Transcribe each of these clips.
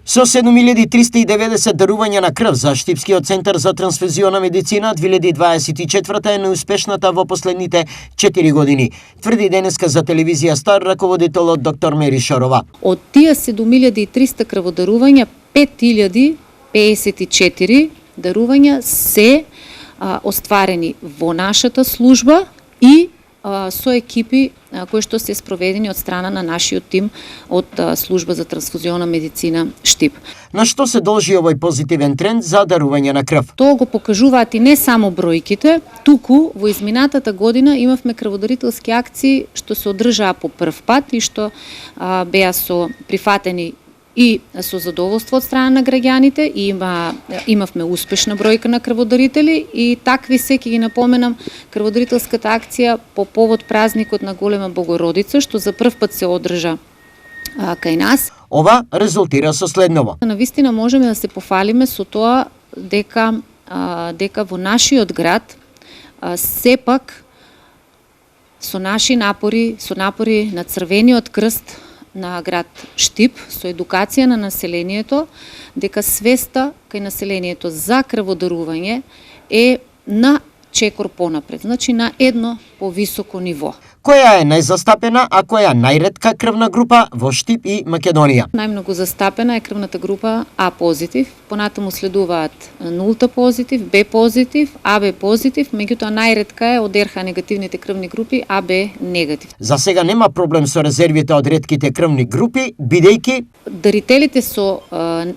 Со 7390 дарувања на крв за Штипскиот центар за трансфузиона медицина 2024 е неуспешната во последните 4 години, тврди денеска за телевизија Стар раководителот доктор Мери Шорова. Од тие 7300 крводарувања, 5054 дарувања се остварени во нашата служба и со екипи кои што се спроведени од страна на нашиот тим од служба за трансфузиона медицина Штип. На што се должи овој позитивен тренд за дарување на крв? Тоа го покажуваат и не само бројките, туку во изминатата година имавме крводарителски акции што се одржаа по прв пат и што беа со прифатени и со задоволство од страна на граѓаните, и имавме успешна бројка на крводарители и такви се ќе ги напоменам крводарителската акција по повод празникот на Голема Богородица, што за прв пат се одржа кај нас. Ова резултира со следново. Навистина можеме да се пофалиме со тоа дека во нашиот град сепак со наши напори, со напори на Црвениот крст на град Штип, со едукација на населението, дека свеста кај населението за крводарување е на чекор понапред, значи на едно повисоко ниво. Која е најзастапена, а која најретка крвна група во Штип и Македонија? Најмногу застапена е крвната група А позитив, понатаму следуваат нулта позитив, Б позитив, АБ позитив, меѓутоа најретка е од РХ негативните крвни групи АБ негатив. За сега нема проблем со резервите од ретките крвни групи, бидејќи дарителите со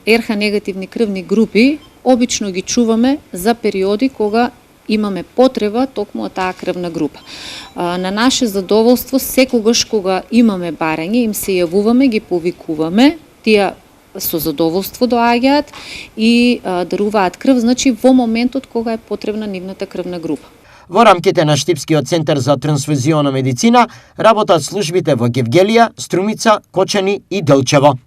РХ негативни крвни групи обично ги чуваме за периоди кога имаме потреба токму од таа крвна група. На наше задоволство, секогаш кога имаме барање, им се јавуваме, ги повикуваме, тие со задоволство доаѓаат и даруваат крв, значи во моментот кога е потребна нивната крвна група. Во рамките на Штипскиот центар за трансфузиона медицина работат службите во Гевгелија, Струмица, Кочани и Делчево.